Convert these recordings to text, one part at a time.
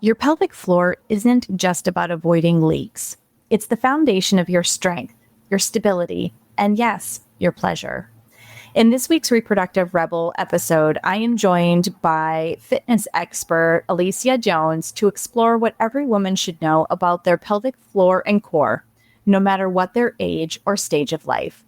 Your pelvic floor isn't just about avoiding leaks. It's the foundation of your strength, your stability, and yes, your pleasure. In this week's Reproductive Rebel episode, I am joined by fitness expert Alicia Jones to explore what every woman should know about their pelvic floor and core, no matter what their age or stage of life.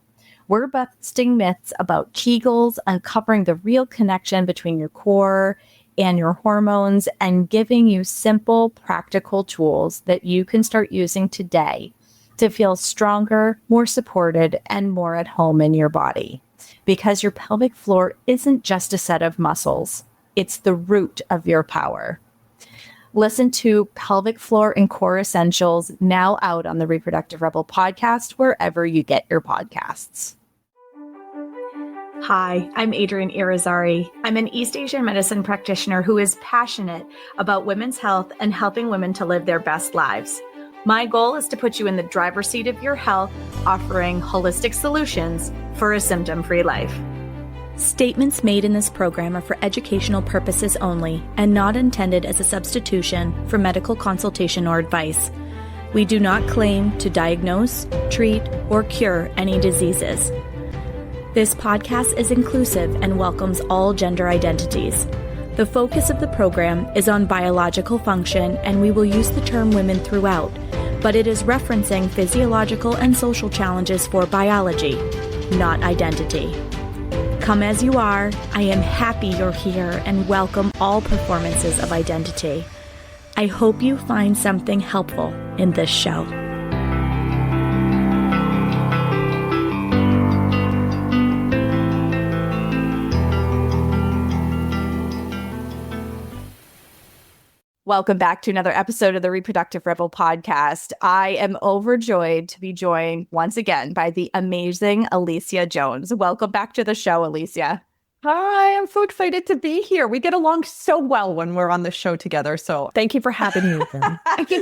We're busting myths about Kegels, uncovering the real connection between your core and your hormones, and giving you simple, practical tools that you can start using today to feel stronger, more supported, and more at home in your body. Because your pelvic floor isn't just a set of muscles, it's the root of your power. Listen to Pelvic Floor and Core Essentials, now out on the Reproductive Rebel podcast, wherever you get your podcasts. Hi, I'm Adrienne Irizarry. I'm an East Asian medicine practitioner who is passionate about women's health and helping women to live their best lives. My goal is to put you in the driver's seat of your health, offering holistic solutions for a symptom-free life. Statements made in this program are for educational purposes only and not intended as a substitution for medical consultation or advice. We do not claim to diagnose, treat, or cure any diseases. This podcast is inclusive and welcomes all gender identities. The focus of the program is on biological function, and we will use the term women throughout, but it is referencing physiological and social challenges for biology, not identity. Come as you are. I am happy you're here and welcome all performances of identity. I hope you find something helpful in this show. Welcome back to another episode of the Reproductive Rebel podcast. I am overjoyed to be joined once again by the amazing Alicia Jones. Welcome back to the show, Alicia. Hi, I'm so excited to be here. We get along so well when we're on the show together. So thank you for having me.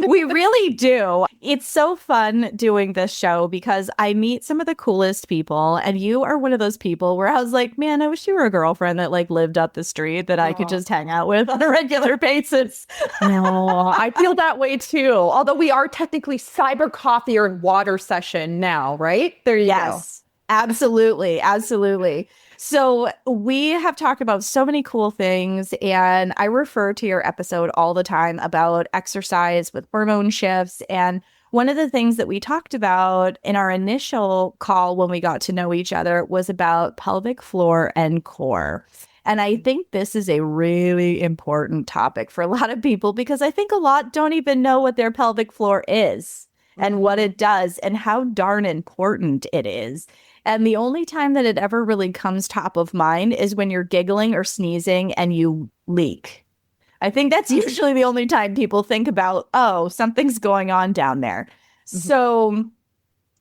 We really do. It's so fun doing this show because I meet some of the coolest people, and you are one of those people where I was like, man, I wish you were a girlfriend that lived up the street that I could just hang out with on a regular basis. No, I feel that way too. Although we are technically cyber coffee or water session now, right? There you go. Absolutely. Absolutely. So we have talked about so many cool things, and I refer to your episode all the time about exercise with hormone shifts. And one of the things that we talked about in our initial call when we got to know each other was about pelvic floor and core. And I think this is a really important topic for a lot of people because I think a lot don't even know what their pelvic floor is and what it does and how darn important it is. And the only time that it ever really comes top of mind is when you're giggling or sneezing and you leak. I think that's usually the only time people think about, oh, something's going on down there. Mm-hmm. So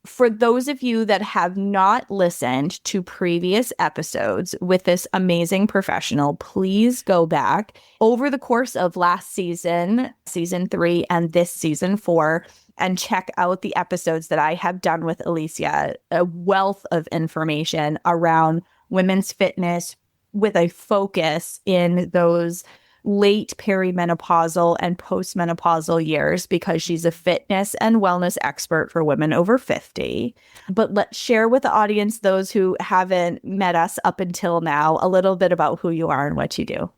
for those of you that have not listened to previous episodes with this amazing professional, please go back over the course of last season, season 3, and this season 4, and check out the episodes that I have done with Alicia, a wealth of information around women's fitness with a focus in those late perimenopausal and postmenopausal years because she's a fitness and wellness expert for women over 50. But let's share with the audience, those who haven't met us up until now, a little bit about who you are and what you do.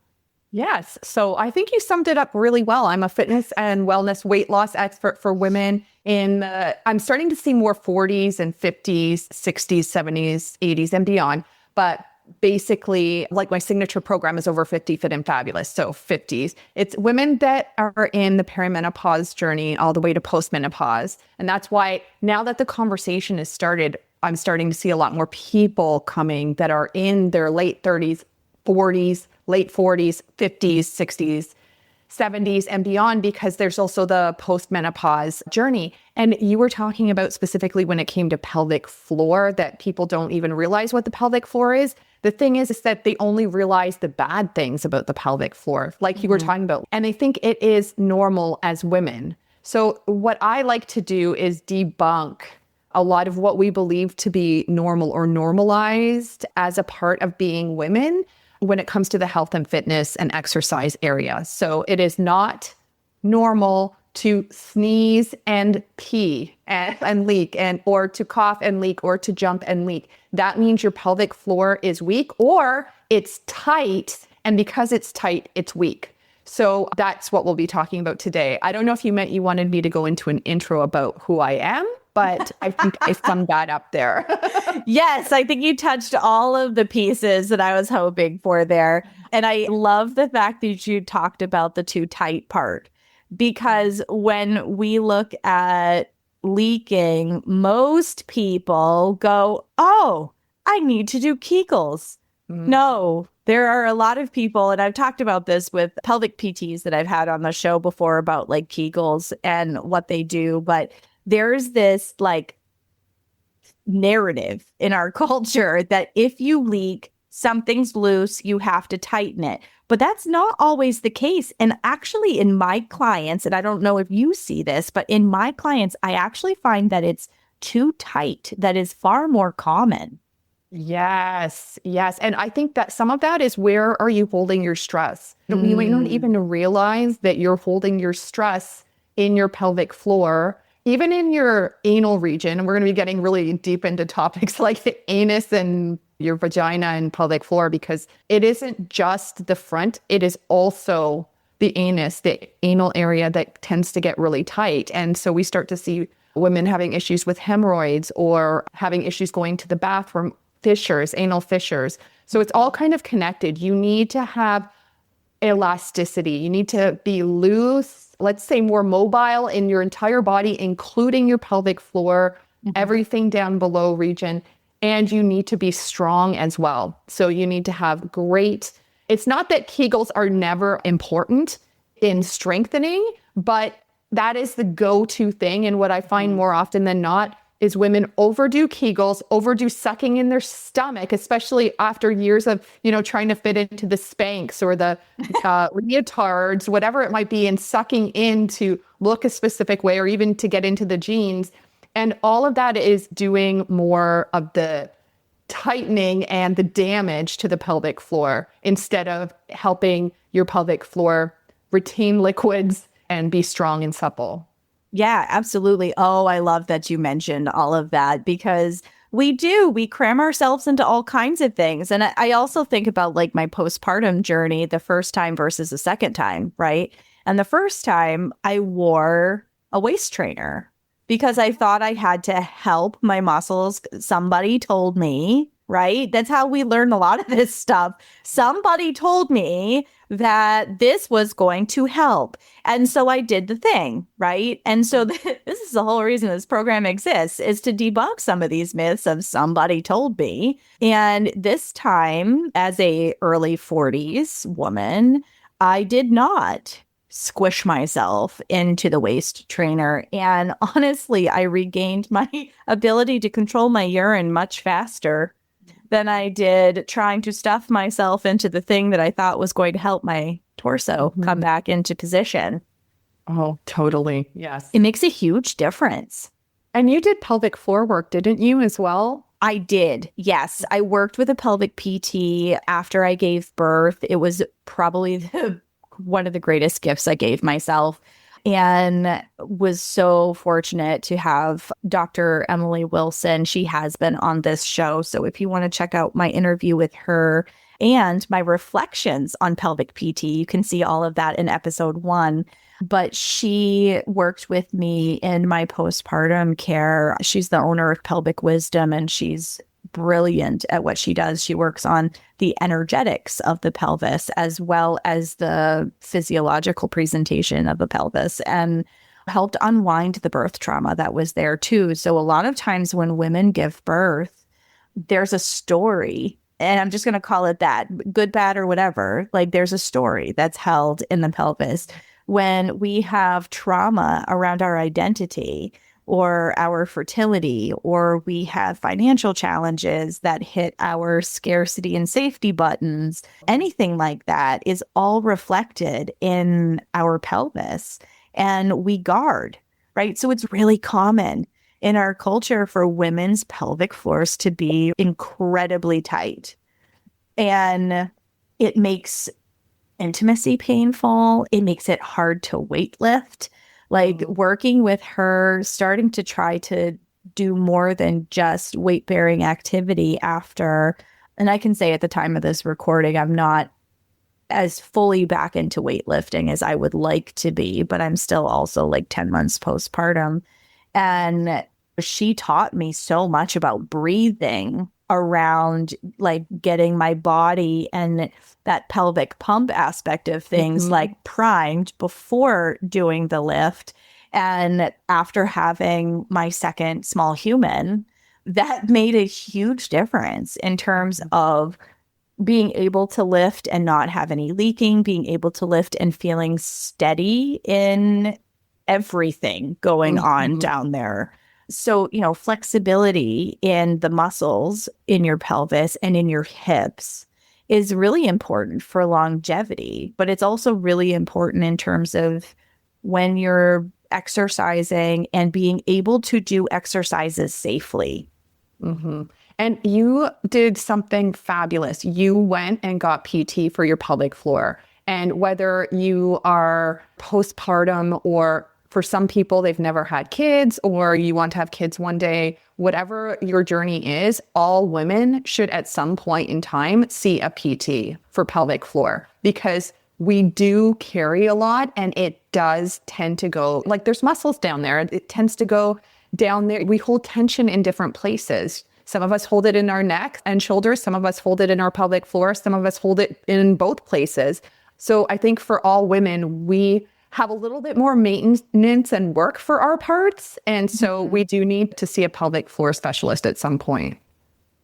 Yes. So I think you summed it up really well. I'm a fitness and wellness weight loss expert for women I'm starting to see more 40s and 50s, 60s, 70s, 80s and beyond. But basically, like my signature program is over 50 Fit and Fabulous. So 50s. It's women that are in the perimenopause journey all the way to postmenopause. And that's why now that the conversation has started, I'm starting to see a lot more people coming that are in their late 30s, 40s, late 40s, 50s, 60s, 70s and beyond, because there's also the post-menopause journey. And you were talking about specifically when it came to pelvic floor, that people don't even realize what the pelvic floor is. The thing is that they only realize the bad things about the pelvic floor, like you were talking about. And I think it is normal as women. So what I like to do is debunk a lot of what we believe to be normal or normalized as a part of being women when it comes to the health and fitness and exercise area. So it is not normal to sneeze and pee and leak, or to cough and leak, or to jump and leak. That means your pelvic floor is weak or it's tight. And because it's tight, it's weak. So that's what we'll be talking about today. I don't know if you meant you wanted me to go into an intro about who I am, but I think I summed that up there. Yes, I think you touched all of the pieces that I was hoping for there. And I love the fact that you talked about the too tight part, because when we look at leaking, most people go, oh, I need to do Kegels. No, there are a lot of people, and I've talked about this with pelvic PTs that I've had on the show before about like Kegels and what they do, but there's this like narrative in our culture that if you leak, something's loose, you have to tighten it. But that's not always the case. And actually, in my clients, and I don't know if you see this, but in my clients, I actually find that it's too tight that is far more common. Yes, yes. And I think that some of that is, where are you holding your stress? You might not even realize that you're holding your stress in your pelvic floor, even in your anal region. And we're going to be getting really deep into topics like the anus and your vagina and pelvic floor, because it isn't just the front, it is also the anus, the anal area that tends to get really tight. And so we start to see women having issues with hemorrhoids or having issues going to the bathroom, fissures, anal fissures. So it's all kind of connected. You need to have elasticity. You need to be loose, let's say more mobile in your entire body, including your pelvic floor, everything down below region. And you need to be strong as well. So you need to have great, it's not that Kegels are never important in strengthening, but that is the go-to thing. And what I find more often than not is women overdo Kegels, overdo sucking in their stomach, especially after years of, trying to fit into the Spanx or the leotards, whatever it might be, and sucking in to look a specific way or even to get into the jeans. And all of that is doing more of the tightening and the damage to the pelvic floor instead of helping your pelvic floor retain liquids and be strong and supple. Yeah, absolutely. Oh, I love that you mentioned all of that, because we cram ourselves into all kinds of things. And I also think about like my postpartum journey, the first time versus the second time, right? And the first time I wore a waist trainer because I thought I had to help my muscles. Somebody told me, right? That's how we learn a lot of this stuff. Somebody told me that this was going to help. And so I did the thing, right? And so this is the whole reason this program exists, is to debunk some of these myths of somebody told me. And this time, as a early 40s woman, I did not squish myself into the waist trainer. And honestly, I regained my ability to control my urine much faster than I did trying to stuff myself into the thing that I thought was going to help my torso come back into position. Oh, totally. Yes. It makes a huge difference. And you did pelvic floor work, didn't you, as well? I did. Yes. I worked with a pelvic PT after I gave birth. It was probably one of the greatest gifts I gave myself, and was so fortunate to have Dr. Emily Wilson. She has been on this show. So if you want to check out my interview with her and my reflections on pelvic PT, you can see all of that in episode 1. But she worked with me in my postpartum care. She's the owner of Pelvic Wisdom, and she's brilliant at what she does. She works on the energetics of the pelvis as well as the physiological presentation of the pelvis, and helped unwind the birth trauma that was there too. So a lot of times when women give birth, there's a story, and I'm just going to call it that, good, bad, or whatever. Like there's a story that's held in the pelvis. When we have trauma around our identity or our fertility, or we have financial challenges that hit our scarcity and safety buttons, anything like that is all reflected in our pelvis, and we guard, right? So it's really common in our culture for women's pelvic floors to be incredibly tight. And it makes intimacy painful. It makes it hard to weight lift. Like working with her, starting to try to do more than just weight bearing activity after. And I can say at the time of this recording, I'm not as fully back into weightlifting as I would like to be, but I'm still also like 10 months postpartum. And she taught me so much about breathing around like getting my body and that pelvic pump aspect of things like primed before doing the lift. And after having my second small human, that made a huge difference in terms of being able to lift and not have any leaking, being able to lift and feeling steady in everything going on down there. So, you know, flexibility in the muscles in your pelvis and in your hips is really important for longevity, but it's also really important in terms of when you're exercising and being able to do exercises safely. And you did something fabulous. You went and got PT for your pelvic floor. And whether you are postpartum or for some people, they've never had kids or you want to have kids one day, whatever your journey is, all women should at some point in time see a PT for pelvic floor because we do carry a lot and it does tend to go, like there's muscles down there. It tends to go down there. We hold tension in different places. Some of us hold it in our neck and shoulders. Some of us hold it in our pelvic floor. Some of us hold it in both places. So I think for all women, we have a little bit more maintenance and work for our parts. And so we do need to see a pelvic floor specialist at some point.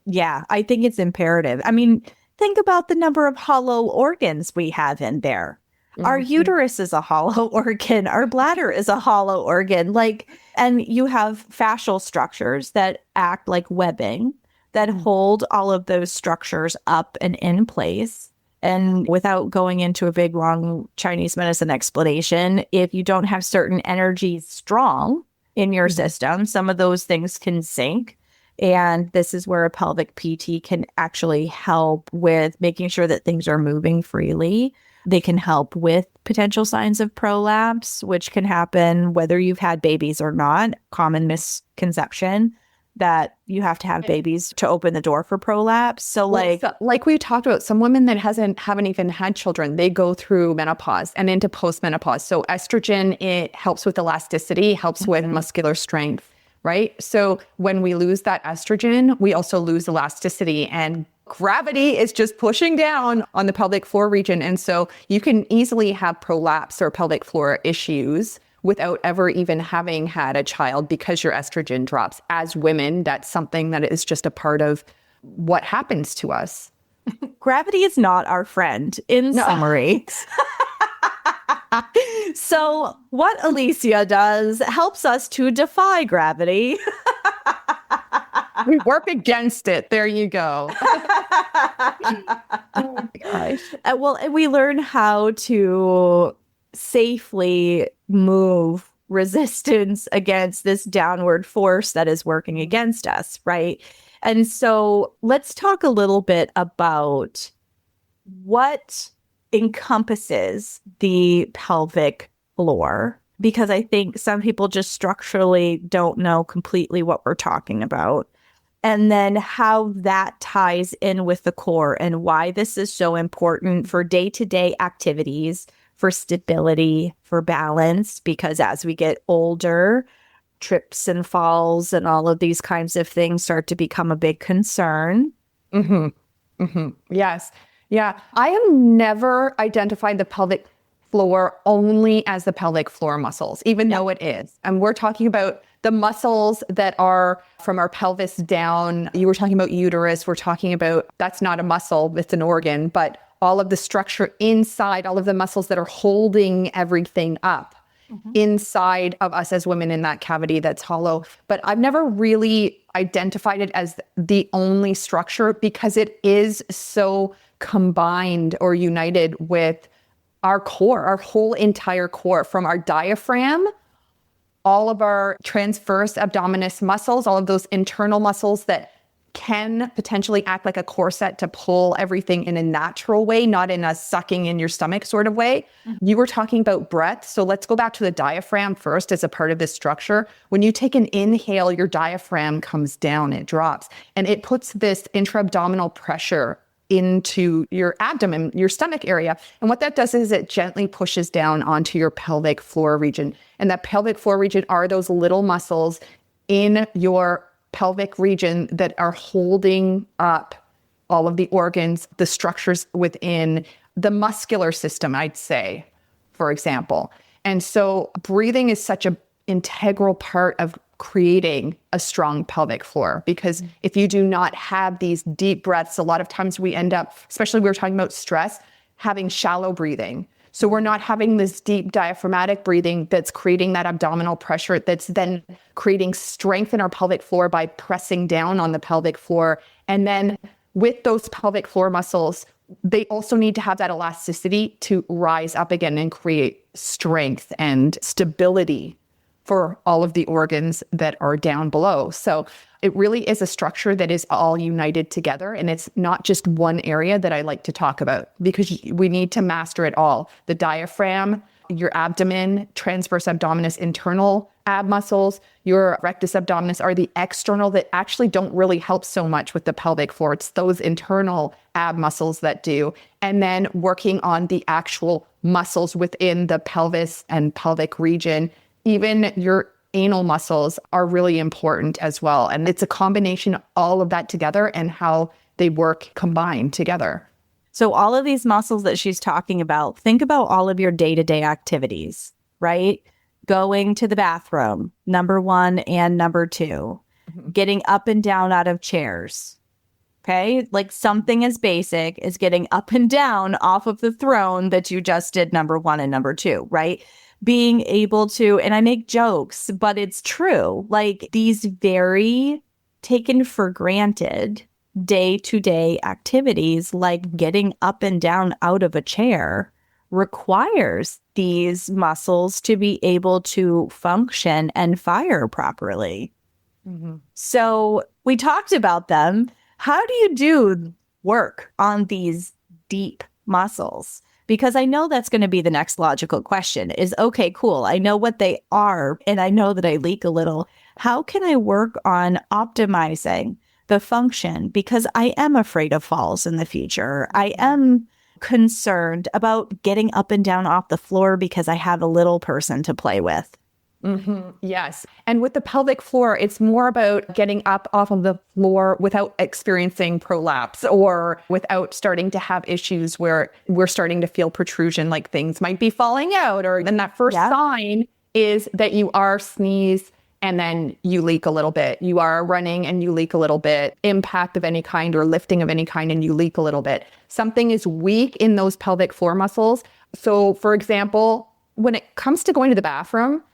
Yeah, I think it's imperative. I mean, think about the number of hollow organs we have in there. Our uterus is a hollow organ. Our bladder is a hollow organ. Like, and you have fascial structures that act like webbing that hold all of those structures up and in place. And without going into a big, long Chinese medicine explanation, if you don't have certain energies strong in your system, some of those things can sink. And this is where a pelvic PT can actually help with making sure that things are moving freely. They can help with potential signs of prolapse, which can happen whether you've had babies or not. Common misconception that you have to have babies to open the door for prolapse. So like we talked about, some women that haven't even had children, they go through menopause and into post-menopause. So estrogen, it helps with elasticity, helps with muscular strength, right? So when we lose that estrogen, we also lose elasticity and gravity is just pushing down on the pelvic floor region. And so you can easily have prolapse or pelvic floor issues without ever even having had a child because your estrogen drops. As women, that's something that is just a part of what happens to us. Gravity is not our friend, in summary. So what Alicia does helps us to defy gravity. We work against it. There you go. Oh my gosh. Well, we learn how to safely move resistance against this downward force that is working against us, right? And so let's talk a little bit about what encompasses the pelvic floor, because I think some people just structurally don't know completely what we're talking about. And then how that ties in with the core and why this is so important for day-to-day activities, for stability, for balance, because as we get older, trips and falls and all of these kinds of things start to become a big concern. Yes. Yeah. I have never identified the pelvic floor only as the pelvic floor muscles, even though it is. And we're talking about the muscles that are from our pelvis down. You were talking about uterus. We're talking about, that's not a muscle, it's an organ, but all of the structure inside, all of the muscles that are holding everything up inside of us as women in that cavity that's hollow. But I've never really identified it as the only structure because it is so combined or united with our core, our whole entire core, from our diaphragm, all of our transverse abdominis muscles, all of those internal muscles that can potentially act like a corset to pull everything in a natural way, not in a sucking in your stomach sort of way. You were talking about breath. So let's go back to the diaphragm first as a part of this structure. When you take an inhale, your diaphragm comes down, it drops, and it puts this intra-abdominal pressure into your abdomen, your stomach area. And what that does is it gently pushes down onto your pelvic floor region. And that pelvic floor region are those little muscles in your pelvic region that are holding up all of the organs, the structures within the muscular system, I'd say, for example. And so breathing is such an integral part of creating a strong pelvic floor, because if you do not have these deep breaths, a lot of times we end up, especially we were talking about stress, having shallow breathing. So we're not having this deep diaphragmatic breathing that's creating that abdominal pressure that's then creating strength in our pelvic floor by pressing down on the pelvic floor. And then with those pelvic floor muscles, they also need to have that elasticity to rise up again and create strength and stability for all of the organs that are down below. So it really is a structure that is all united together. And it's not just one area that I like to talk about, because we need to master it all. The diaphragm, your abdomen, transverse abdominis, internal ab muscles, your rectus abdominis are the external that actually don't really help so much with the pelvic floor. It's those internal ab muscles that do. And then working on the actual muscles within the pelvis and pelvic region. Even your anal muscles are really important as well. And it's a combination of all of that together and how they work combined together. So all of these muscles that she's talking about, think about all of your day-to-day activities, right? Going to the bathroom, number 1 and number 2, getting up and down out of chairs. Okay. Like something as basic as getting up and down off of the throne that you just did number 1 and number 2, right? Being able to, and I make jokes, but it's true, like these very taken for granted day-to-day activities, like getting up and down out of a chair, requires these muscles to be able to function and fire properly. So we talked about them. How do you do work on these deep muscles? Because I know that's going to be the next logical question is, okay, cool. I know what they are, and I know that I leak a little. How can I work on optimizing the function? Because I am afraid of falls in the future. I am concerned about getting up and down off the floor because I have a little person to play with. Yes. And with the pelvic floor, it's more about getting up off of the floor without experiencing prolapse or without starting to have issues where we're starting to feel protrusion, like things might be falling out. Or then that first sign is that you are sneeze and then you leak a little bit. You are running and you leak a little bit. Impact of any kind or lifting of any kind and you leak a little bit. Something is weak in those pelvic floor muscles. So for example, when it comes to going to the bathroom,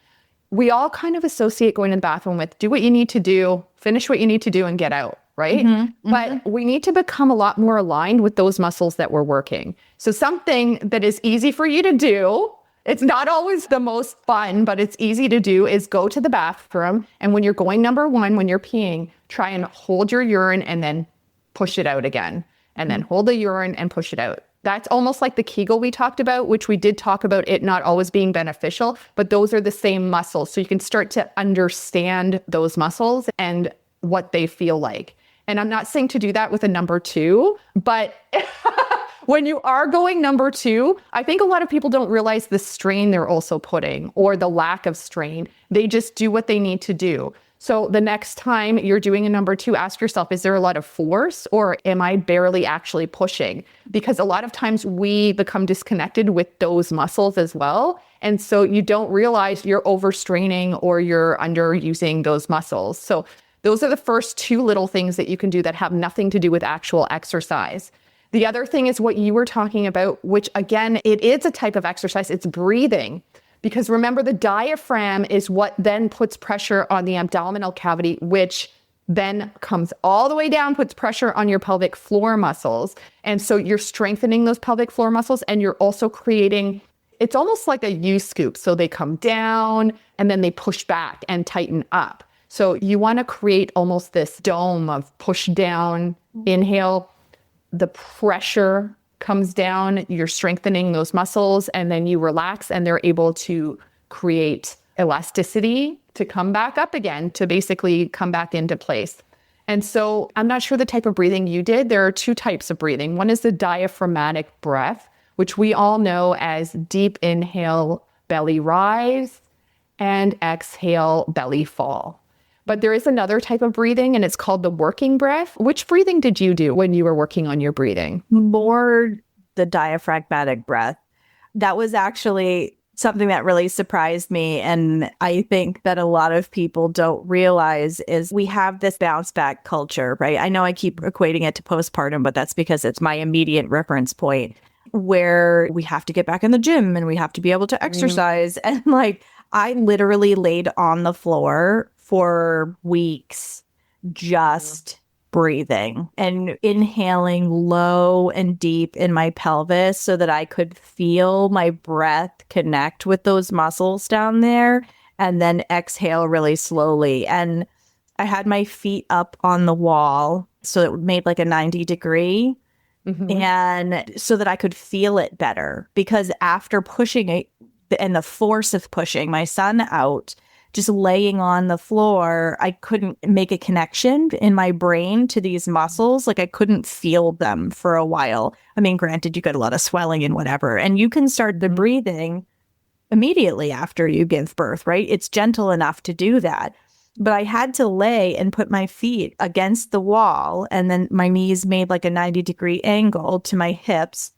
we all kind of associate going to the bathroom with do what you need to do, finish what you need to do and get out, right? But we need to become a lot more aligned with those muscles that we're working. So something that is easy for you to do, it's not always the most fun, but it's easy to do, is go to the bathroom. And when you're going number 1, when you're peeing, try and hold your urine and then push it out again. And then hold the urine and push it out. That's almost like the Kegel we talked about, which we did talk about it not always being beneficial, but those are the same muscles. So you can start to understand those muscles and what they feel like. And I'm not saying to do that with a number 2, but when you are going number 2, I think a lot of people don't realize the strain they're also putting or the lack of strain. They just do what they need to do. So the next time you're doing a number 2, ask yourself, is there a lot of force or am I barely actually pushing? Because a lot of times we become disconnected with those muscles as well. And so you don't realize you're overstraining or you're underusing those muscles. So those are the first 2 little things that you can do that have nothing to do with actual exercise. The other thing is what you were talking about, which again, it is a type of exercise. It's breathing. Because remember, the diaphragm is what then puts pressure on the abdominal cavity, which then comes all the way down, puts pressure on your pelvic floor muscles. And so you're strengthening those pelvic floor muscles and you're also creating, it's almost like a U-scoop. So they come down and then they push back and tighten up. So you want to create almost this dome of push down, inhale, the pressure comes down, you're strengthening those muscles, and then you relax and they're able to create elasticity to come back up again, to basically come back into place. And so I'm not sure the type of breathing you did. There are two types of breathing. One is the diaphragmatic breath, which we all know as deep inhale, belly rise, and exhale, belly fall. But there is another type of breathing, and it's called the working breath. Which breathing did you do when you were working on your breathing? More the diaphragmatic breath. That was actually something that really surprised me. And I think that a lot of people don't realize is we have this bounce back culture, right? I know I keep equating it to postpartum, but that's because it's my immediate reference point, where we have to get back in the gym and we have to be able to exercise. And like, I literally laid on the floor for weeks just breathing and inhaling low and deep in my pelvis so that I could feel my breath connect with those muscles down there, and then exhale really slowly. And I had my feet up on the wall so it made like a 90-degree. And so that I could feel it better, because after pushing it and the force of pushing my son out, just laying on the floor, I couldn't make a connection in my brain to these muscles. Like I couldn't feel them for a while. I mean, granted, you get a lot of swelling and whatever, and you can start the breathing immediately after you give birth, right? It's gentle enough to do that. But I had to lay and put my feet against the wall, and then my knees made like a 90-degree angle to my hips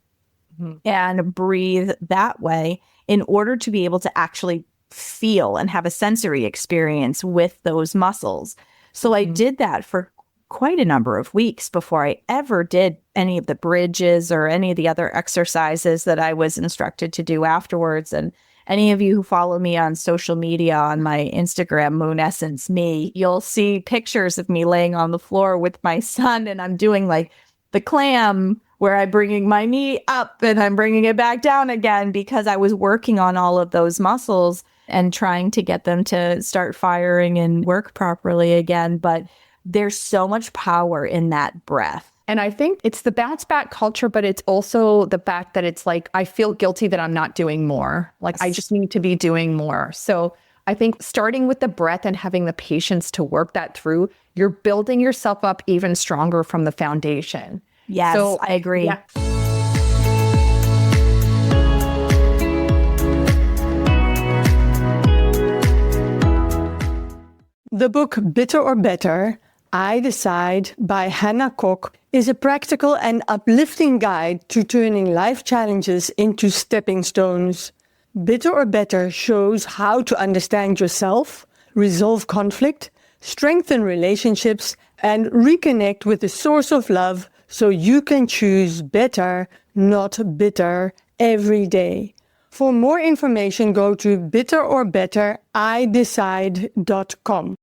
and breathe that way in order to be able to actually feel and have a sensory experience with those muscles. So I did that for quite a number of weeks before I ever did any of the bridges or any of the other exercises that I was instructed to do afterwards. And any of you who follow me on social media, on my Instagram, Moon Essence Me, you'll see pictures of me laying on the floor with my son, and I'm doing like the clam where I'm bringing my knee up and I'm bringing it back down again, because I was working on all of those muscles and trying to get them to start firing and work properly again. But there's so much power in that breath. And I think it's the bounce back culture, but it's also the fact that it's like, I feel guilty that I'm not doing more. Like, I just need to be doing more. So I think starting with the breath and having the patience to work that through, you're building yourself up even stronger from the foundation. Yes, so, I agree. Yeah. The book Bitter or Better, I Decide by Hannah Koch is a practical and uplifting guide to turning life challenges into stepping stones. Bitter or Better shows how to understand yourself, resolve conflict, strengthen relationships, and reconnect with the source of love so you can choose better, not bitter, every day. For more information, go to bitterorbetteridecide.com.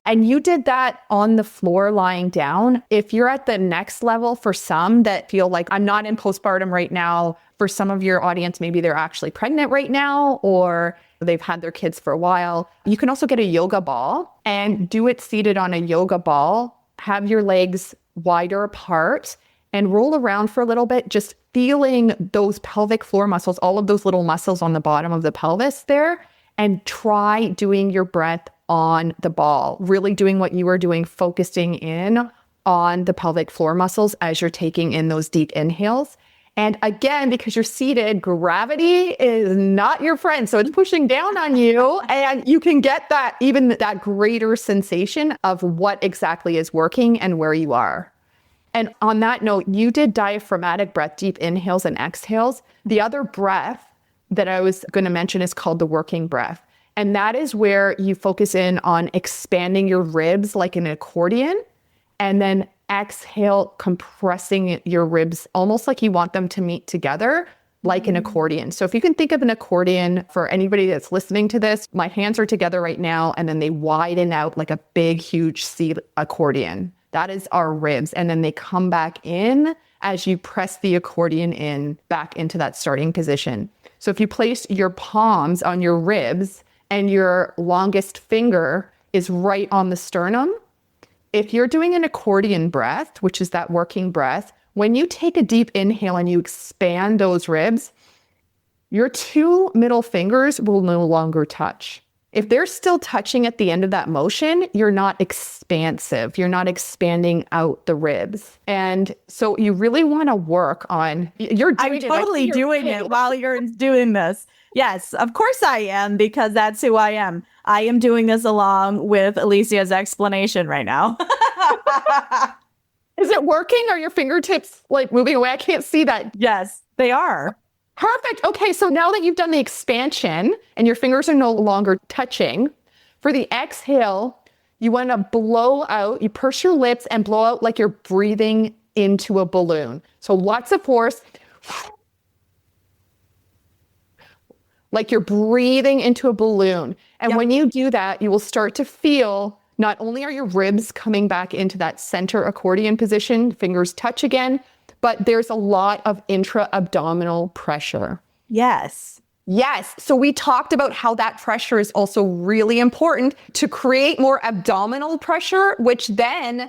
And you did that on the floor lying down. If you're at the next level, for some that feel like I'm not in postpartum right now, for some of your audience, maybe they're actually pregnant right now, or they've had their kids for a while. You can also get a yoga ball and do it seated on a yoga ball. Have your legs wider apart and roll around for a little bit, just feeling those pelvic floor muscles, all of those little muscles on the bottom of the pelvis there, and try doing your breath on the ball, really doing what you were doing, focusing in on the pelvic floor muscles as you're taking in those deep inhales. And again, because you're seated, gravity is not your friend. So it's pushing down on you, and you can get that, even that greater sensation of what exactly is working and where you are. And on that note, you did diaphragmatic breath, deep inhales and exhales. The other breath that I was going to mention is called the working breath. And that is where you focus in on expanding your ribs like an accordion, and then exhale, compressing your ribs almost like you want them to meet together like an accordion. So if you can think of an accordion, for anybody that's listening to this, my hands are together right now, and then they widen out like a big, huge C accordion. That is our ribs. And then they come back in as you press the accordion in back into that starting position. So if you place your palms on your ribs and your longest finger is right on the sternum, if you're doing an accordion breath, which is that working breath, when you take a deep inhale and you expand those ribs, your two middle fingers will no longer touch. If they're still touching at the end of that motion, you're not expansive. You're not expanding out the ribs. And so you really want to work on, you're doing I'm totally doing it while you're doing this. Yes, of course I am, because that's who I am. I am doing this along with Alicia's explanation right now. Is it working? Are your fingertips like moving away? I can't see that. Yes, they are. Perfect. Okay, so now that you've done the expansion and your fingers are no longer touching, for the exhale, you want to blow out, you purse your lips and blow out like you're breathing into a balloon. So lots of force, like you're breathing into a balloon. And when you do that, you will start to feel, not only are your ribs coming back into that center accordion position, fingers touch again, but there's a lot of intra-abdominal pressure. Yes. Yes. So we talked about how that pressure is also really important to create more abdominal pressure, which then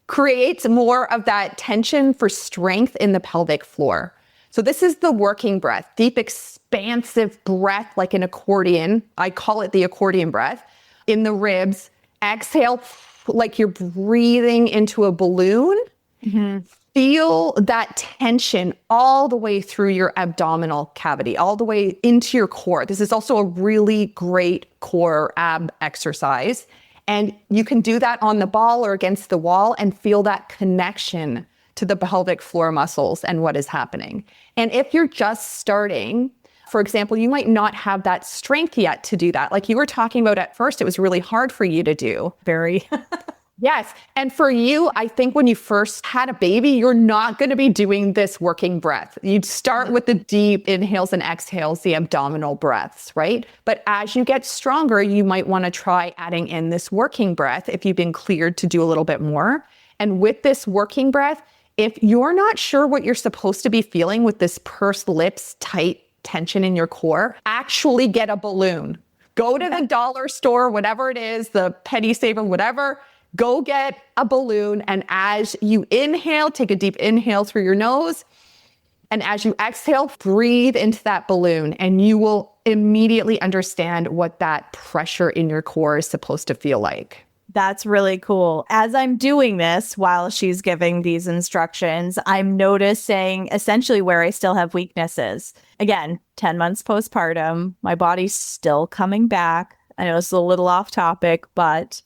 creates more of that tension for strength in the pelvic floor. So this is the working breath, deep, expansive breath like an accordion. I call it the accordion breath in the ribs. Exhale like you're breathing into a balloon. Mm-hmm. Feel that tension all the way through your abdominal cavity, all the way into your core. This is also a really great core ab exercise. And you can do that on the ball or against the wall and feel that connection to the pelvic floor muscles and what is happening. And if you're just starting, for example, you might not have that strength yet to do that. Like you were talking about at first, it was really hard for you to do. Very. Yes. And for you, I think when you first had a baby, you're not going to be doing this working breath. You'd start with the deep inhales and exhales, the abdominal breaths, right? But as you get stronger, you might want to try adding in this working breath if you've been cleared to do a little bit more. And with this working breath, if you're not sure what you're supposed to be feeling with this pursed lips, tight tension in your core, actually get a balloon. Go to the dollar store, whatever it is, the penny saver, whatever. Go get a balloon, and as you inhale, take a deep inhale through your nose, and as you exhale, breathe into that balloon, and you will immediately understand what that pressure in your core is supposed to feel like. That's really cool. As I'm doing this while she's giving these instructions, I'm noticing essentially where I still have weaknesses. Again, 10 months postpartum, my body's still coming back. I know it's a little off topic, but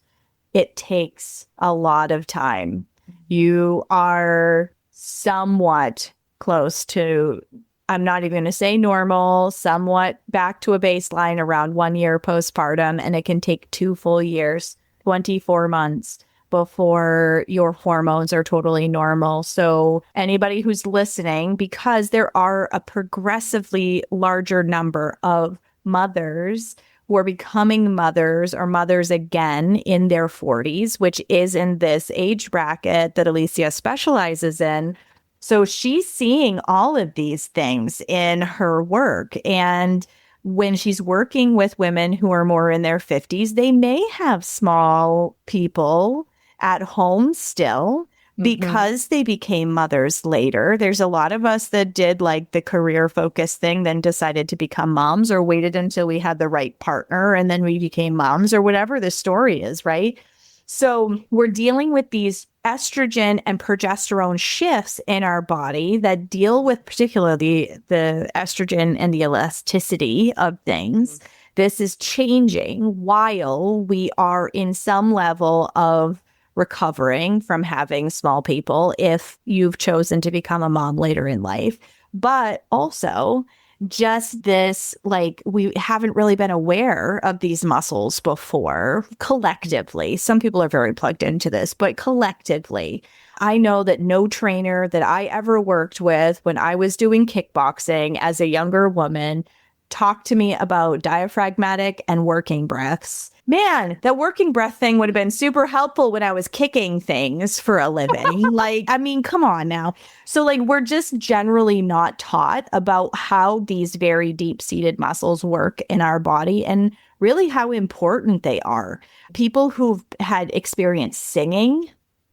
it takes a lot of time. You are somewhat close to, I'm not even going to say normal, somewhat back to a baseline around 1 year postpartum. And it can take 2 full years, 24 months before your hormones are totally normal. So anybody who's listening, because there are a progressively larger number of mothers who are becoming mothers or mothers again in their 40s, which is in this age bracket that Alicia specializes in. So she's seeing all of these things in her work. And when she's working with women who are more in their 50s, they may have small people at home still because they became mothers later. There's a lot of us that did like the career focus thing, then decided to become moms, or waited until we had the right partner and then we became moms, or whatever the story is, right? So we're dealing with these estrogen and progesterone shifts in our body that deal with particularly the estrogen and the elasticity of things. This is changing while we are in some level of recovering from having small people if you've chosen to become a mom later in life. But also just this, like, we haven't really been aware of these muscles before collectively. Some people are very plugged into this, but collectively, I know that no trainer that I ever worked with when I was doing kickboxing as a younger woman talked to me about diaphragmatic and working breaths, man, that working breath thing would have been super helpful when I was kicking things for a living. Like, I mean, come on now. So like, we're just generally not taught about how these very deep-seated muscles work in our body and really how important they are. People who've had experienced singing,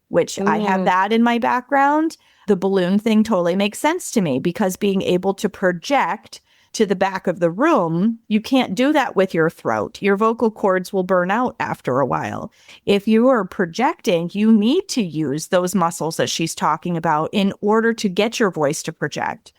which I have that in my background, the balloon thing totally makes sense to me because being able to project to the back of the room, you can't do that with your throat. Your vocal cords will burn out after a while. If you are projecting, you need to use those muscles that she's talking about in order to get your voice to project.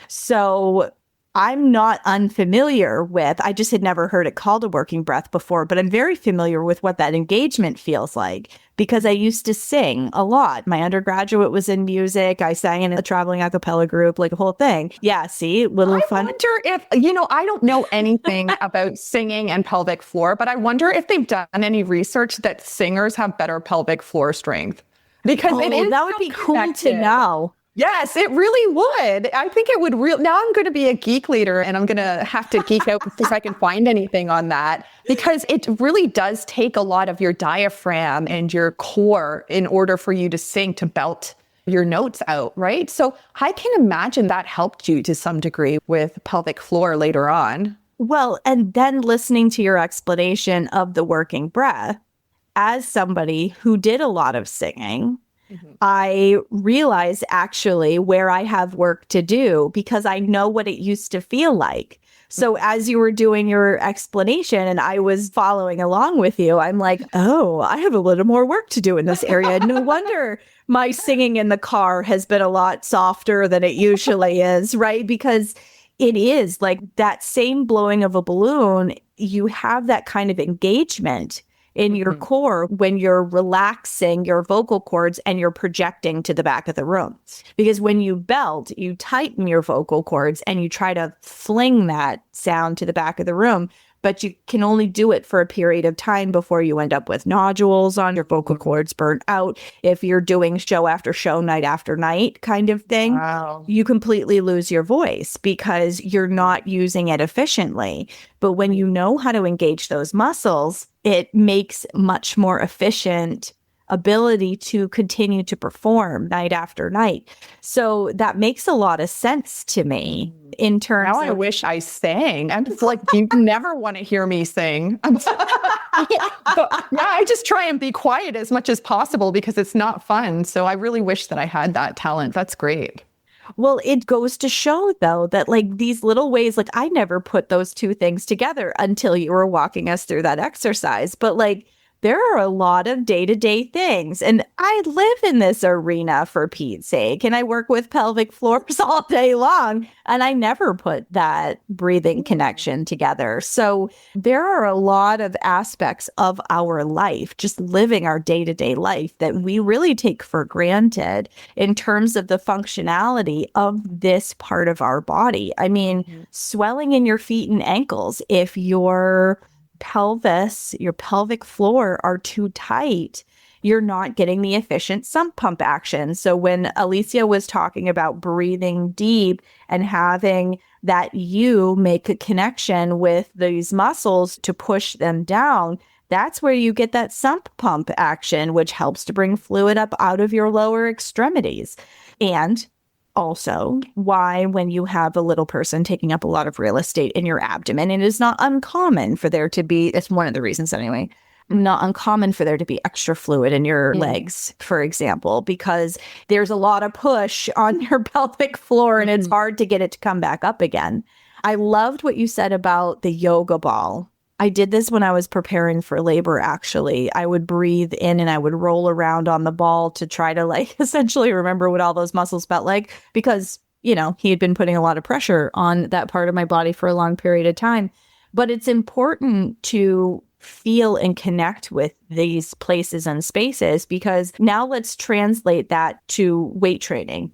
So I'm not unfamiliar with, I just had never heard it called a working breath before, but I'm very familiar with what that engagement feels like because I used to sing a lot. My undergraduate was in music. I sang in a traveling a cappella group, like a whole thing. Yeah, see, little fun. I wonder if, I don't know anything about singing and pelvic floor, but I wonder if they've done any research that singers have better pelvic floor strength. Because that would be cool to know. Yes, it really would. I think it would now I'm going to be a geek leader and I'm going to have to geek out if I can find anything on that because it really does take a lot of your diaphragm and your core in order for you to sing, to belt your notes out, right? So I can imagine that helped you to some degree with pelvic floor later on. Well, and then listening to your explanation of the working breath, as somebody who did a lot of singing, I realize actually where I have work to do because I know what it used to feel like. So as you were doing your explanation and I was following along with you, I'm like, oh, I have a little more work to do in this area. No wonder my singing in the car has been a lot softer than it usually is, right? Because it is like that same blowing of a balloon, you have that kind of engagement in your core when you're relaxing your vocal cords and you're projecting to the back of the room. Because when you belt, you tighten your vocal cords and you try to fling that sound to the back of the room, but you can only do it for a period of time before you end up with nodules on your vocal cords, burnt out. If you're doing show after show, night after night kind of thing, you completely lose your voice because you're not using it efficiently. But when you know how to engage those muscles, it makes much more efficient ability to continue to perform night after night. So that makes a lot of sense to me in terms now I wish I sang. I'm just like, you never want to hear me sing. But, I just try and be quiet as much as possible because it's not fun. So I really wish that I had that talent. That's great. Well, it goes to show, though, that like these little ways, like I never put those two things together until you were walking us through that exercise. But like there are a lot of day-to-day things. And I live in this arena for Pete's sake. And I work with pelvic floors all day long. And I never put that breathing connection together. So there are a lot of aspects of our life, just living our day-to-day life that we really take for granted in terms of the functionality of this part of our body. I mean, swelling in your feet and ankles, if your pelvis, your pelvic floor are too tight, you're not getting the efficient sump pump action. So when Alicia was talking about breathing deep and having that you make a connection with these muscles to push them down, that's where you get that sump pump action, which helps to bring fluid up out of your lower extremities. And also why when you have a little person taking up a lot of real estate in your abdomen, it is not uncommon for there to be, it's one of the reasons anyway, not uncommon for there to be extra fluid in your legs, for example, because there's a lot of push on your pelvic floor and it's hard to get it to come back up again. I loved what you said about the yoga ball. I did this when I was preparing for labor, actually. I would breathe in and I would roll around on the ball to try to like essentially remember what all those muscles felt like because, you know, he had been putting a lot of pressure on that part of my body for a long period of time. But it's important to feel and connect with these places and spaces because now let's translate that to weight training.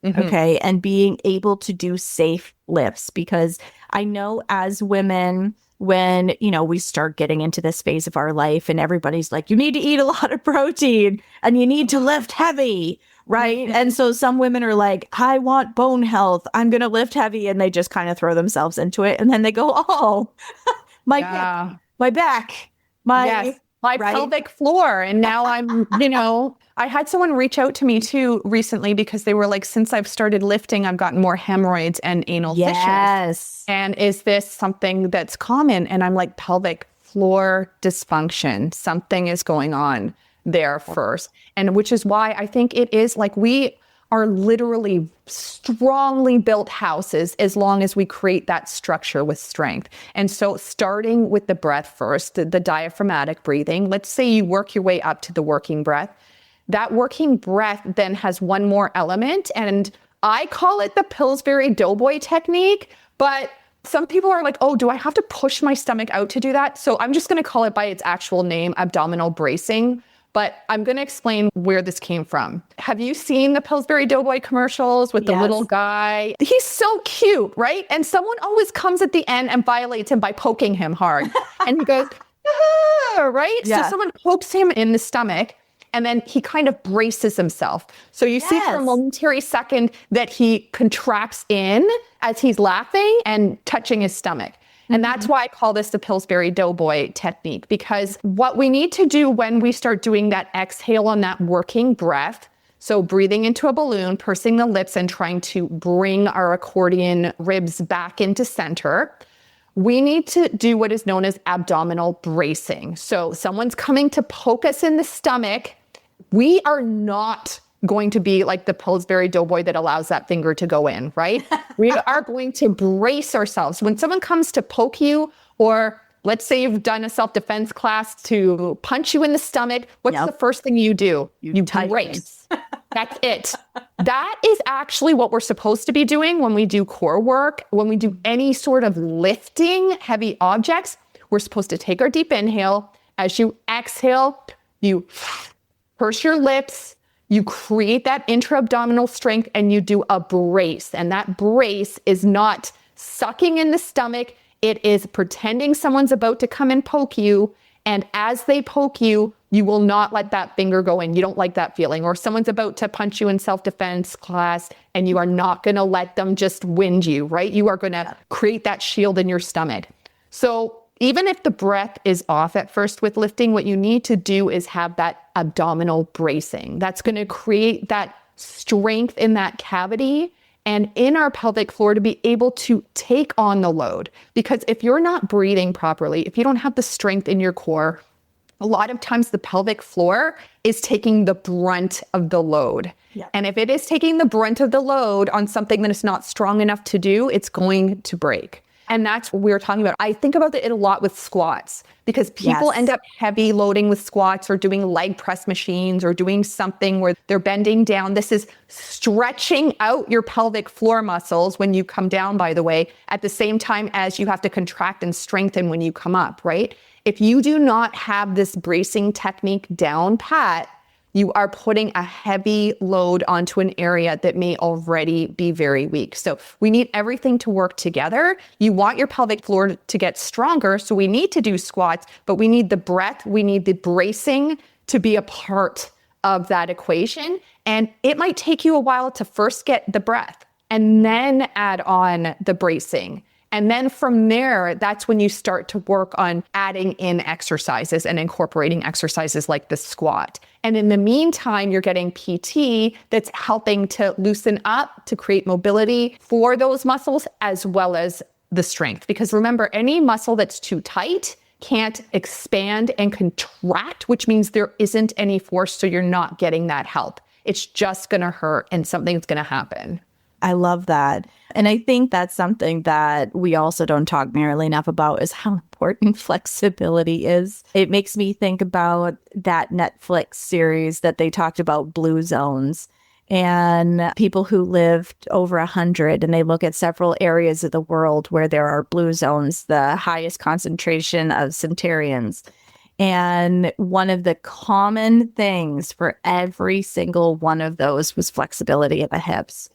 Okay. And being able to do safe lifts because I know as women, when, you know, we start getting into this phase of our life and everybody's like, you need to eat a lot of protein and you need to lift heavy, right? And so some women are like, I want bone health. I'm going to lift heavy. And they just kind of throw themselves into it. And then they go, oh, my back, My my right? pelvic floor. And now I had someone reach out to me too recently because they were like, since I've started lifting, I've gotten more hemorrhoids and anal fissures. Yes. And is this something that's common? And I'm like, pelvic floor dysfunction. Something is going on there first. And which is why I think it is like we are literally strongly built houses as long as we create that structure with strength. And so starting with the breath first, the diaphragmatic breathing, let's say you work your way up to the working breath. That working breath then has one more element, and I call it the Pillsbury Doughboy technique, but some people are like, oh, do I have to push my stomach out to do that? So I'm just going to call it by its actual name, abdominal bracing. But I'm going to explain where this came from. Have you seen the Pillsbury Doughboy commercials with the little guy? He's so cute, right? And someone always comes at the end and violates him by poking him hard. And he goes, ah, right? Yeah. So someone pokes him in the stomach and then he kind of braces himself. So you see for a momentary second that he contracts in as he's laughing and touching his stomach. And that's why I call this the Pillsbury Doughboy technique, because what we need to do when we start doing that exhale on that working breath, so breathing into a balloon, pursing the lips and trying to bring our accordion ribs back into center, we need to do what is known as abdominal bracing. So someone's coming to poke us in the stomach. We are not going to be like the Pillsbury Doughboy that allows that finger to go in, right? We are going to brace ourselves. When someone comes to poke you, or let's say you've done a self-defense class to punch you in the stomach, what's the first thing you do? You brace. That's it. That is actually what we're supposed to be doing when we do core work, when we do any sort of lifting heavy objects. We're supposed to take our deep inhale. As you exhale, you purse your lips, you create that intra-abdominal strength, and you do a brace. And that brace is not sucking in the stomach. It is pretending someone's about to come and poke you. And as they poke you, you will not let that finger go in. You don't like that feeling. Or someone's about to punch you in self-defense class, and you are not going to let them just wind you, right? You are going to create that shield in your stomach. So even if the breath is off at first with lifting, what you need to do is have that abdominal bracing. That's going to create that strength in that cavity and in our pelvic floor to be able to take on the load. Because if you're not breathing properly, if you don't have the strength in your core, a lot of times the pelvic floor is taking the brunt of the load. Yeah. And if it is taking the brunt of the load on something that is not strong enough to do, it's going to break. And that's what we were talking about. I think about it a lot with squats because people end up heavy loading with squats or doing leg press machines or doing something where they're bending down. This is stretching out your pelvic floor muscles when you come down, by the way, at the same time as you have to contract and strengthen when you come up, right? If you do not have this bracing technique down pat, you are putting a heavy load onto an area that may already be very weak. So we need everything to work together. You want your pelvic floor to get stronger, so we need to do squats, but we need the breath, we need the bracing to be a part of that equation. And it might take you a while to first get the breath and then add on the bracing. And then from there, that's when you start to work on adding in exercises and incorporating exercises like the squat. And in the meantime, you're getting PT that's helping to loosen up, to create mobility for those muscles, as well as the strength. Because remember, any muscle that's too tight can't expand and contract, which means there isn't any force, so you're not getting that help. It's just going to hurt and something's going to happen. I love that. And I think that's something that we also don't talk nearly enough about is how important flexibility is. It makes me think about that Netflix series that they talked about, Blue Zones, and people who lived over 100, and they look at several areas of the world where there are blue zones, the highest concentration of centurions. And one of the common things for every single one of those was flexibility of the hips.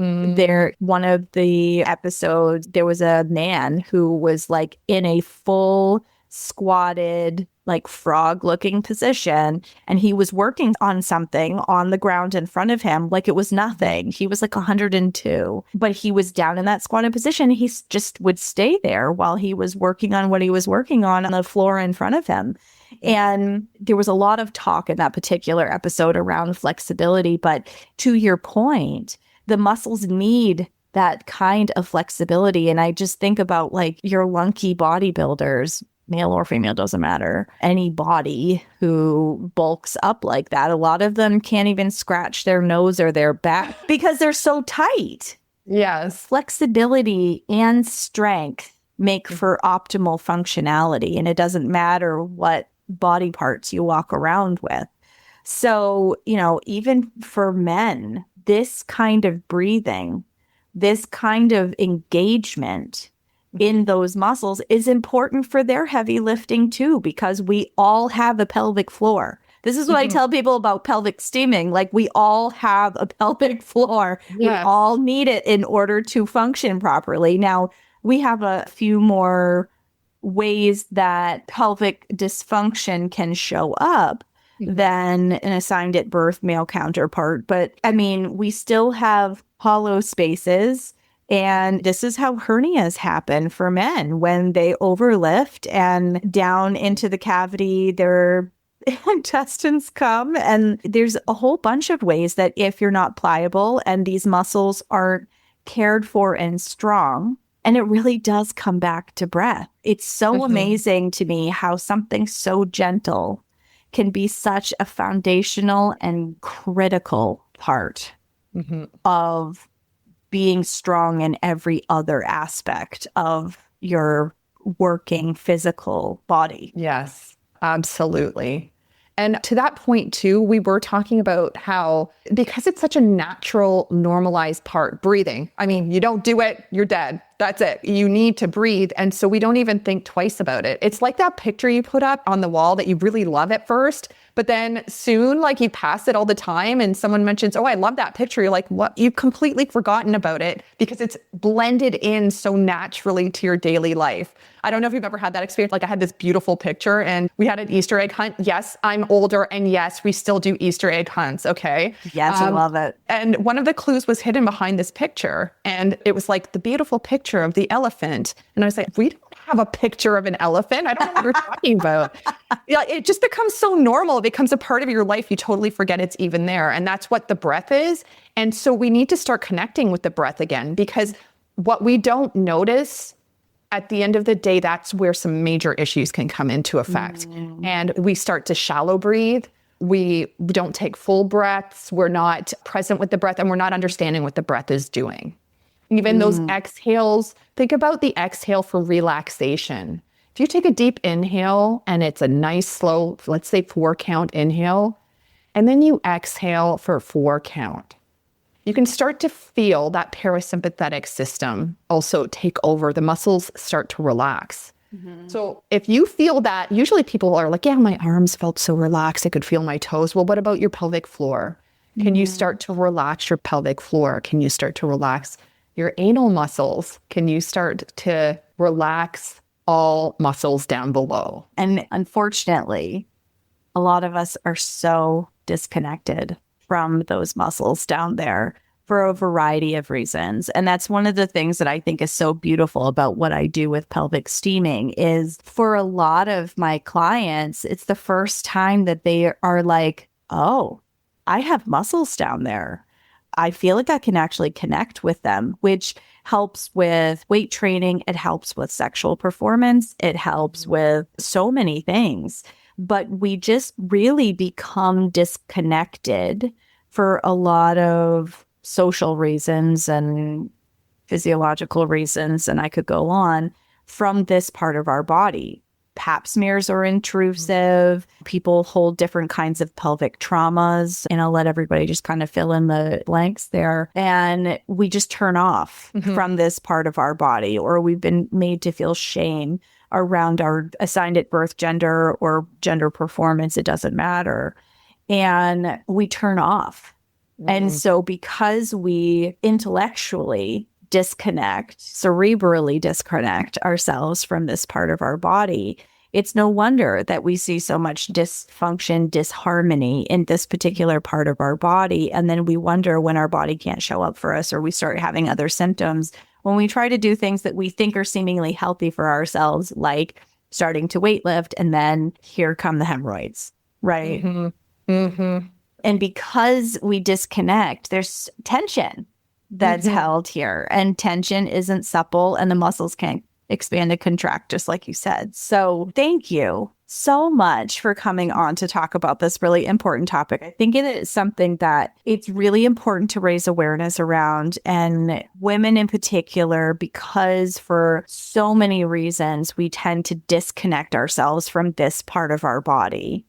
There, one of the episodes, there was a man who was like in a full squatted like frog looking position, and he was working on something on the ground in front of him like it was nothing. He was like 102, but he was down in that squatted position. He just would stay there while he was working on what he was working on the floor in front of him. And there was a lot of talk in that particular episode around flexibility, but to your point, the muscles need that kind of flexibility. And I just think about like your lunky bodybuilders, male or female, doesn't matter. Anybody who bulks up like that, a lot of them can't even scratch their nose or their back because they're so tight. Yes. Flexibility and strength make for optimal functionality. And it doesn't matter what body parts you walk around with. So, even for men, this kind of breathing, this kind of engagement in those muscles is important for their heavy lifting too, because we all have a pelvic floor. This is what I tell people about pelvic steaming. Like, we all have a pelvic floor. Yes. We all need it in order to function properly. Now, we have a few more ways that pelvic dysfunction can show up than an assigned at birth male counterpart. But I mean, we still have hollow spaces. And this is how hernias happen for men when they overlift and down into the cavity, their intestines come. And there's a whole bunch of ways that if you're not pliable and these muscles aren't cared for and strong, and it really does come back to breath. It's so amazing to me how something so gentle can be such a foundational and critical part of being strong in every other aspect of your working physical body. Yes, absolutely. And to that point too, we were talking about how, because it's such a natural, normalized part, breathing. I mean, you don't do it, you're dead. That's it. You need to breathe. And so we don't even think twice about it. It's like that picture you put up on the wall that you really love at first, but then soon, like, you pass it all the time and someone mentions, oh, I love that picture. You're like, what? You've completely forgotten about it because it's blended in so naturally to your daily life. I don't know if you've ever had that experience. Like, I had this beautiful picture and we had an Easter egg hunt. Yes, I'm older. And yes, we still do Easter egg hunts. Okay. Yes, I love it. And one of the clues was hidden behind this picture. And it was like the beautiful picture of the elephant. And I was like, we don't have a picture of an elephant. I don't know what you're talking about. Yeah, it just becomes so normal. It becomes a part of your life. You totally forget it's even there. And that's what the breath is. And so we need to start connecting with the breath again, because what we don't notice at the end of the day, that's where some major issues can come into effect. And we start to shallow breathe. We don't take full breaths. We're not present with the breath, and we're not understanding what the breath is doing. Even those exhales, think about the exhale for relaxation. If you take a deep inhale and it's a nice slow, let's say 4 count inhale, and then you exhale for 4 count, you can start to feel that parasympathetic system also take over. The muscles start to relax. So if you feel that, usually people are like, yeah, my arms felt so relaxed. I could feel my toes. Well, what about your pelvic floor? Can you start to relax your pelvic floor? Can you start to relax your anal muscles? Can you start to relax all muscles down below? And unfortunately, a lot of us are so disconnected from those muscles down there for a variety of reasons. And that's one of the things that I think is so beautiful about what I do with pelvic steaming is, for a lot of my clients, it's the first time that they are like, oh, I have muscles down there. I feel like I can actually connect with them, which helps with weight training. It helps with sexual performance. It helps with so many things. But we just really become disconnected for a lot of social reasons and physiological reasons, and I could go on, from this part of our body. Pap smears are intrusive. People hold different kinds of pelvic traumas, and I'll let everybody just kind of fill in the blanks there. And we just turn off from this part of our body, or we've been made to feel shame around our assigned at birth gender or gender performance. It doesn't matter. And we turn off. And so because we intellectually disconnect, cerebrally disconnect ourselves from this part of our body, it's no wonder that we see so much dysfunction, disharmony in this particular part of our body. And then we wonder when our body can't show up for us or we start having other symptoms when we try to do things that we think are seemingly healthy for ourselves, like starting to weight lift, and then here come the hemorrhoids, right? And because we disconnect, there's tension that's held here, and tension isn't supple, and the muscles can't expand and contract, just like you said. So thank you so much for coming on to talk about this really important topic. I think it is something that it's really important to raise awareness around, and women in particular, because for so many reasons, we tend to disconnect ourselves from this part of our body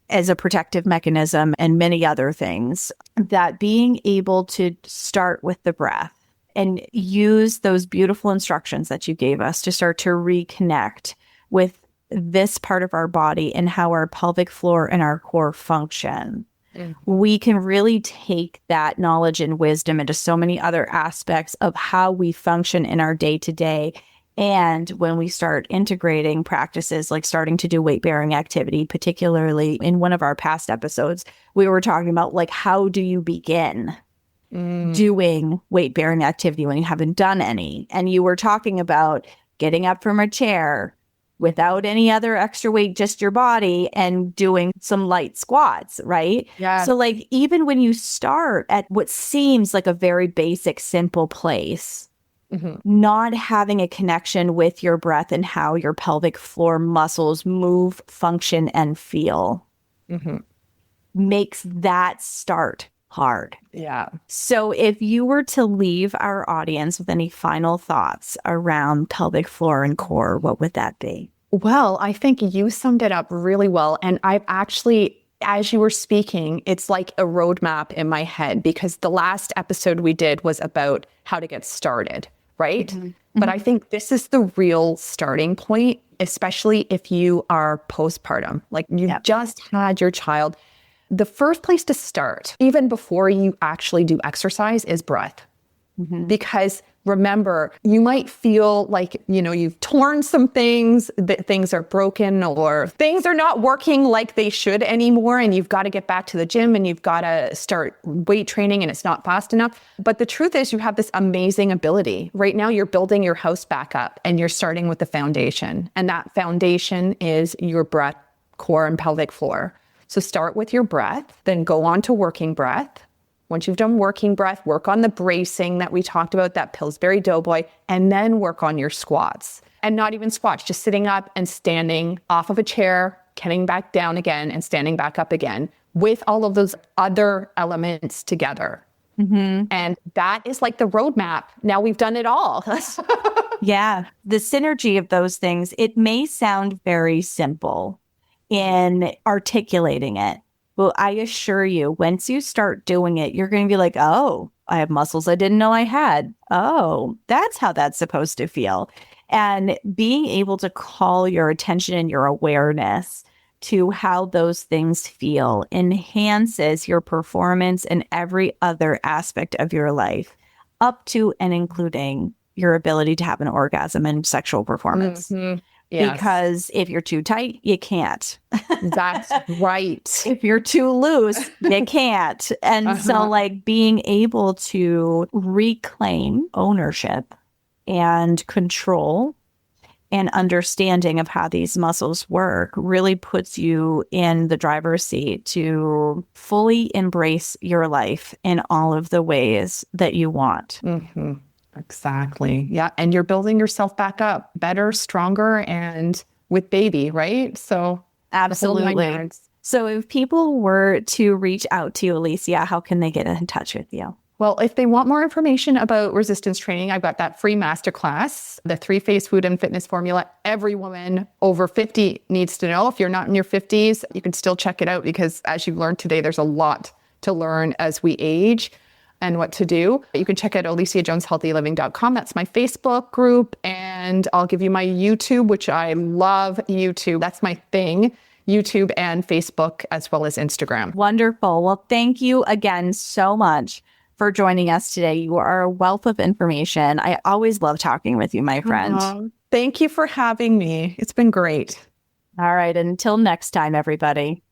as a protective mechanism and many other things, that being able to start with the breath and use those beautiful instructions that you gave us to start to reconnect with this part of our body and how our pelvic floor and our core function. We can really take that knowledge and wisdom into so many other aspects of how we function in our day-to-day. And when we start integrating practices like starting to do weight-bearing activity, particularly in one of our past episodes, we were talking about like, how do you begin doing weight-bearing activity when you haven't done any? And you were talking about getting up from a chair without any other extra weight, just your body, and doing some light squats, right? Yeah. So like, even when you start at what seems like a very basic, simple place, not having a connection with your breath and how your pelvic floor muscles move, function, and feel makes that start hard. Yeah. So if you were to leave our audience with any final thoughts around pelvic floor and core, what would that be? Well, I think you summed it up really well. And I've actually, as you were speaking, it's like a roadmap in my head, because the last episode we did was about how to get started, right? But I think this is the real starting point, especially if you are postpartum, like you've just had your child. The first place to start, even before you actually do exercise, is breath. Because remember, you might feel like, you've torn some things, that things are broken or things are not working like they should anymore. And you've got to get back to the gym and you've got to start weight training and it's not fast enough. But the truth is, you have this amazing ability. Right now, you're building your house back up and you're starting with the foundation. And that foundation is your breath, core, and pelvic floor. So start with your breath, then go on to working breath. Once you've done working breath, work on the bracing that we talked about, that Pillsbury Doughboy, and then work on your squats. And not even squats, just sitting up and standing off of a chair, getting back down again and standing back up again with all of those other elements together. And that is like the roadmap. Now we've done it all. Yeah. The synergy of those things, it may sound very simple in articulating it. Well, I assure you, once you start doing it, you're going to be like, oh, I have muscles I didn't know I had. Oh, that's how that's supposed to feel. And being able to call your attention and your awareness to how those things feel enhances your performance in every other aspect of your life, up to and including your ability to have an orgasm and sexual performance. Yes. Because if you're too tight, you can't. That's right. If you're too loose, you can't. And so like being able to reclaim ownership and control and understanding of how these muscles work really puts you in the driver's seat to fully embrace your life in all of the ways that you want. Exactly. Yeah. And you're building yourself back up better, stronger, and with baby, right? So absolutely. So if people were to reach out to you, Alicia, how can they get in touch with you? Well, if they want more information about resistance training, I've got that free masterclass, the 3-phase food and fitness formula. Every woman over 50 needs to know. If you're not in your 50s, you can still check it out, because as you've learned today, there's a lot to learn as we age and what to do. You can check out aliciajoneshealthyliving.com. That's my Facebook group. And I'll give you my YouTube, which I love YouTube. That's my thing. YouTube and Facebook, as well as Instagram. Wonderful. Well, thank you again so much for joining us today. You are a wealth of information. I always love talking with you, my friend. Thank you for having me. It's been great. All right. Until next time, everybody.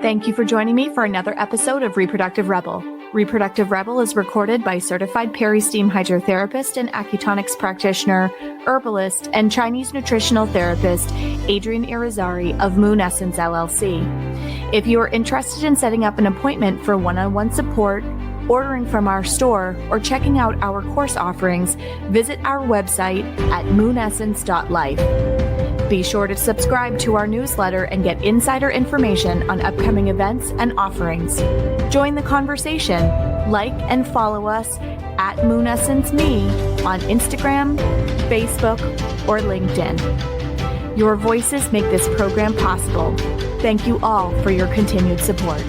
Thank you for joining me for another episode of Reproductive Rebel. Reproductive Rebel is recorded by certified peri-steam hydrotherapist and acutonics practitioner, herbalist, and Chinese nutritional therapist, Adrienne Irizarry of Moon Essence LLC. If you are interested in setting up an appointment for one-on-one support, ordering from our store, or checking out our course offerings, visit our website at moonessence.life. Be sure to subscribe to our newsletter and get insider information on upcoming events and offerings. Join the conversation. Like and follow us at Moon Essence Me on Instagram, Facebook, or LinkedIn. Your voices make this program possible. Thank you all for your continued support.